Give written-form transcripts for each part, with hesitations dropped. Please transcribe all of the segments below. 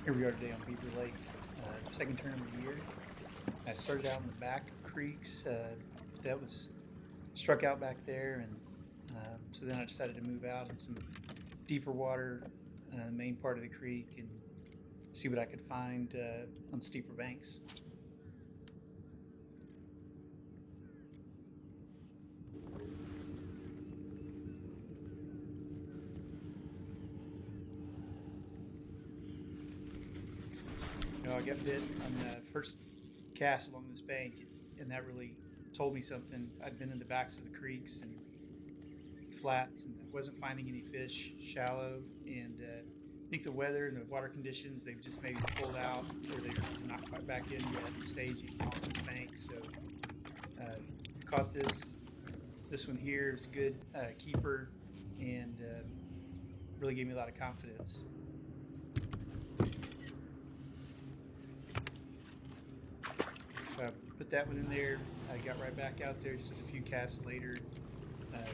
Here we are today on Beaver Lake, second tournament of the year. I started out in the back of creeks. That was struck out back there, and so then I decided to move out in some deeper water, main part of the creek, and see what I could find on steeper banks. I got bit on the first cast along this bank, and that really told me something. I'd been in the backs of the creeks and flats, and I wasn't finding any fish shallow. And I think the weather and the water conditions, they've just maybe pulled out, or they're not quite back in yet and staging on this bank. So caught this one here. It's a good keeper, and really gave me a lot of confidence. So I put that one in there. I got right back out there just a few casts later,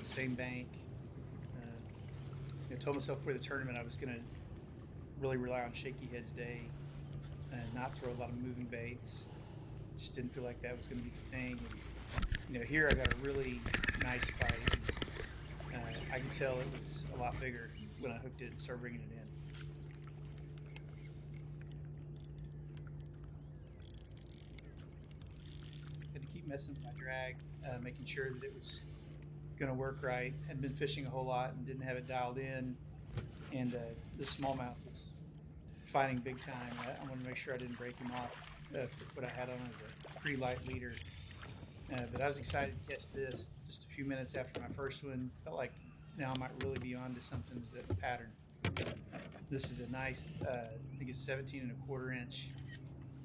same bank. I told myself for the tournament I was going to really rely on shaky head today and not throw a lot of moving baits. Just didn't feel like that was going to be the thing. And, here I got a really nice bite. I could tell it was a lot bigger when I hooked it and started bringing it in. Had to keep messing with my drag, making sure that it was going to work right. Hadn't been fishing a whole lot and didn't have it dialed in, and this smallmouth was fighting big time. I wanted to make sure I didn't break him off. What I had on as a pretty light leader, but I was excited to catch this just a few minutes after my first one. Felt like now I might really be on to something as a pattern. This is a nice, I think it's 17.25 inch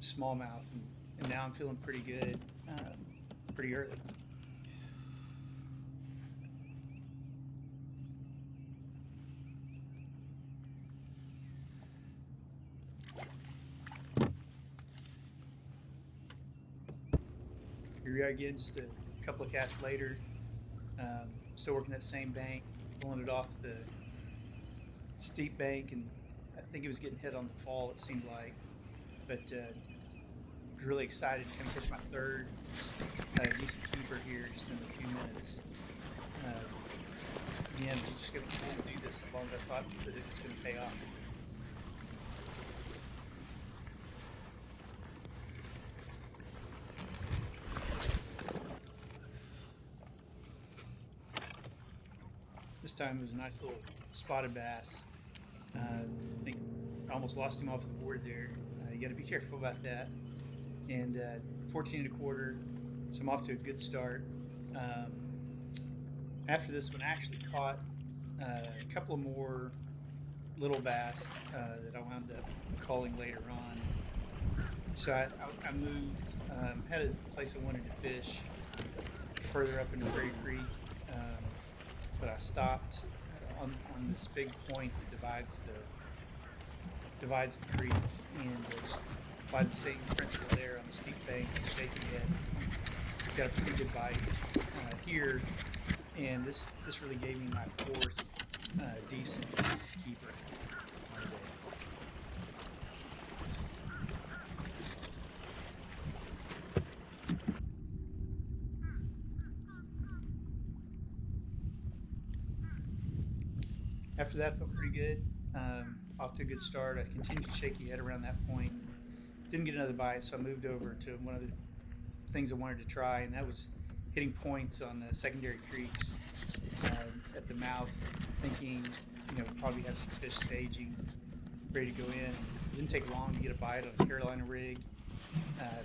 smallmouth, and now I'm feeling pretty good, pretty early. Here we are again, just a couple of casts later. Still working that same bank, pulling it off the steep bank, and I think it was getting hit on the fall, it seemed like. But was really excited to kind of catch my third decent keeper here just in a few minutes. Again, just going to continue to do this as long as I thought that it was going to pay off. This time it was a nice little spotted bass. I think I almost lost him off the board there. You got to be careful about that. And 14.25, so I'm off to a good start. After this one, I actually caught a couple of more little bass that I wound up calling later on. So I moved, had a place I wanted to fish further up into Prairie Creek, but I stopped on this big point that divides the creek, and just applied the same principle there on the steep bank with shaky head. Got a pretty good bite here, and this really gave me my fourth decent keeper on the day. After that, felt pretty good. Off to a good start. I continued to shaky head around that point. Didn't get another bite, so I moved over to one of the things I wanted to try, and that was hitting points on the secondary creeks at the mouth, thinking, probably have some fish staging, ready to go in. It didn't take long to get a bite on a Carolina rig.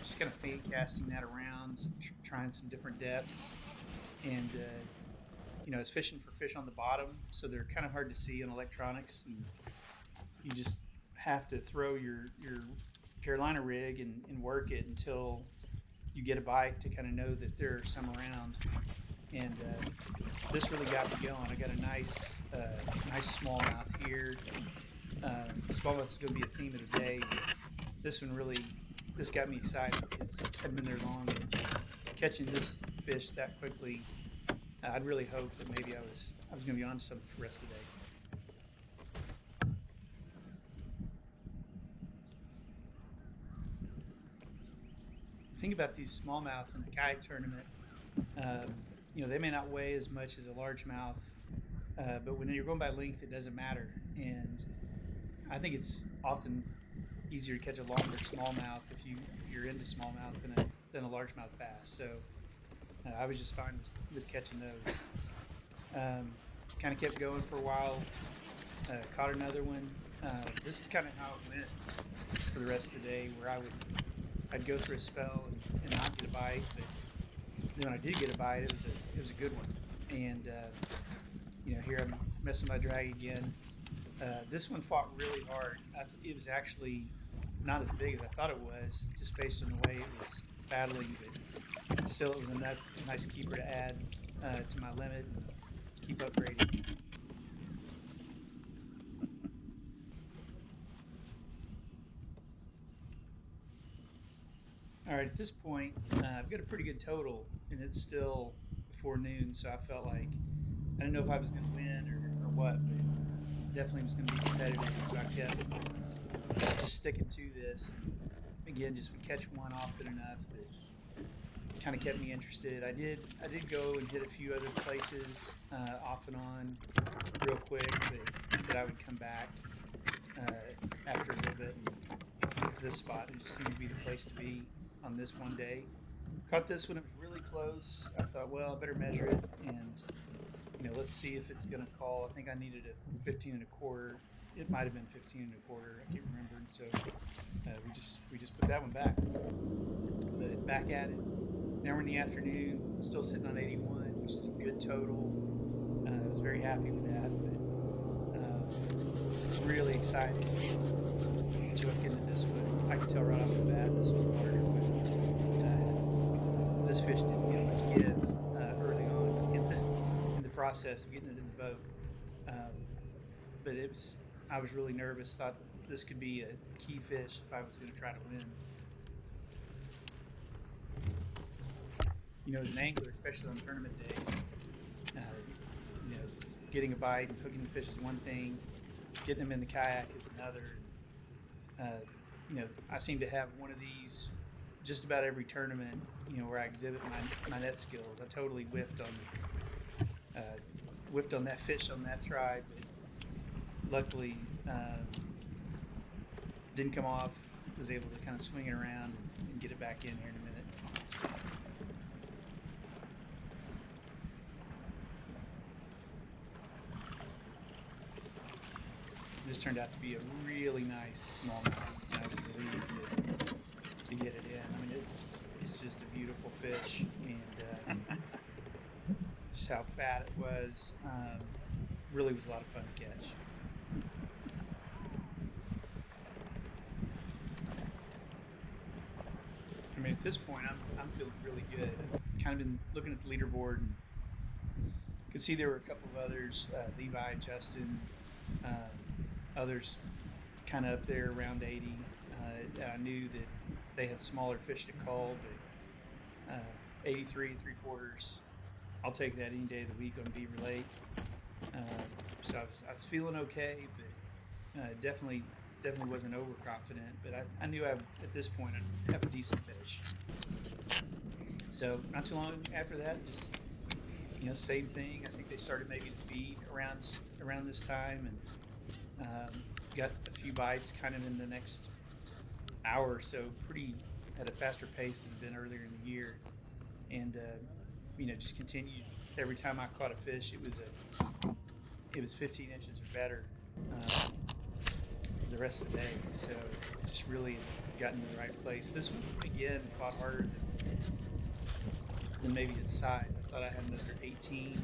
Just kind of feint casting that around, trying some different depths, and I was fishing for fish on the bottom, so they're kind of hard to see on electronics, and you just have to throw your Carolina rig and work it until you get a bite to kind of know that there are some around. And this really got me going. I got a nice smallmouth here. Smallmouth is going to be a theme of the day, but this got me excited because I hadn't been there long, and catching this fish that quickly, I'd really hoped that maybe I was going to be on to something for the rest of the day. thing about these smallmouth in a kayak tournament, they may not weigh as much as a largemouth, but when you're going by length, it doesn't matter. And I think it's often easier to catch a longer smallmouth if you're into smallmouth than a largemouth bass. So I was just fine with catching those. Kind of kept going for a while. Caught another one. This is kind of how it went for the rest of the day, where I'd go through a spell and not get a bite, but then when I did get a bite, it was a good one. And here I'm messing my drag again. This one fought really hard. It was actually not as big as I thought it was, just based on the way it was battling, but still it was a nice keeper to add to my limit and keep upgrading. All right, at this point, I've got a pretty good total, and it's still before noon, so I felt like I didn't know if I was going to win or what, but definitely was going to be competitive, and so I kept just sticking to this. And again, just would catch one often enough that kind of kept me interested. I did go and hit a few other places off and on real quick, but I would come back after a little bit to this spot. It just seemed to be the place to be on this one day. Caught this one, it was really close. I thought, well, I better measure it and let's see if it's gonna call. I think I needed a 15 1/4. It might have been 15 1/4. I can't remember. And so we just put that one back. But back at it. Now we're in the afternoon, still sitting on 81, which is a good total. I was very happy with that, but really excited to look into this one. I could tell right off the bat this was a larger one. This fish didn't get much give early on in the process of getting it in the boat, but I was really nervous. Thought this could be a key fish if I was going to try to win. As an angler, especially on tournament day, getting a bite and hooking the fish is one thing. Getting them in the kayak is another. I seem to have one of these just about every tournament, where I exhibit my net skills. I totally whiffed on that fish on that try, but luckily didn't come off. Was able to kind of swing it around and get it back in here in a minute. This turned out to be a really nice smallmouth, and I was relieved to get it in. I mean, it's just a beautiful fish, and just how fat it was, really was a lot of fun to catch. I mean, at this point, I'm feeling really good. I've kind of been looking at the leaderboard and could see there were a couple of others, Levi, Justin, others kind of up there around 80. I knew that they had smaller fish to call, but 83 3/4, I'll take that any day of the week on Beaver Lake. So I was feeling okay, but definitely wasn't overconfident. But I knew at this point I'd have a decent finish. So not too long after that, just same thing. I think they started maybe to feed around this time, and got a few bites kind of in the next hour or so. At a faster pace than it had been earlier in the year, and just continued. Every time I caught a fish, it was 15 inches or better the rest of the day. So just really gotten to the right place. This one again fought harder than maybe its size. I thought I had another 18.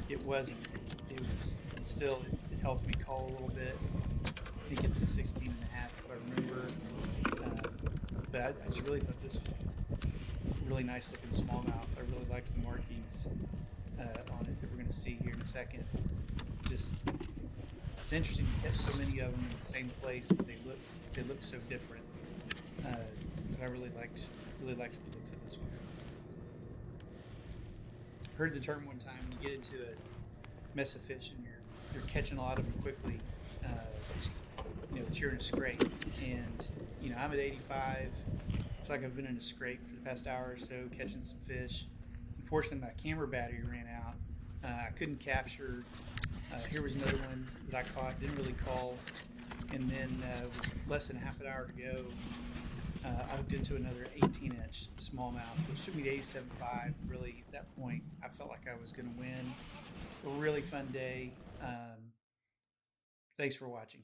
It wasn't. It was still. It helped me call a little bit. I think it's a 16 and a half if I remember. But I just really thought this was a really nice looking smallmouth. I really liked the markings on it that we're going to see here in a second. Just it's interesting to catch so many of them in the same place, but they look so different. But I really liked the looks of this one. Heard the term one time when you get into a mess of fish and you're catching a lot of them quickly. That you're in a scrape, and I'm at 85. feel like I've been in a scrape for the past hour or so catching some fish. Unfortunately, my camera battery ran out. I couldn't capture. Here was another one that I caught, didn't really call. And then with less than half an hour to go, I hooked into another 18-inch smallmouth, which took me to 87.5. Really, at that point, I felt like I was going to win. A really fun day. Thanks for watching.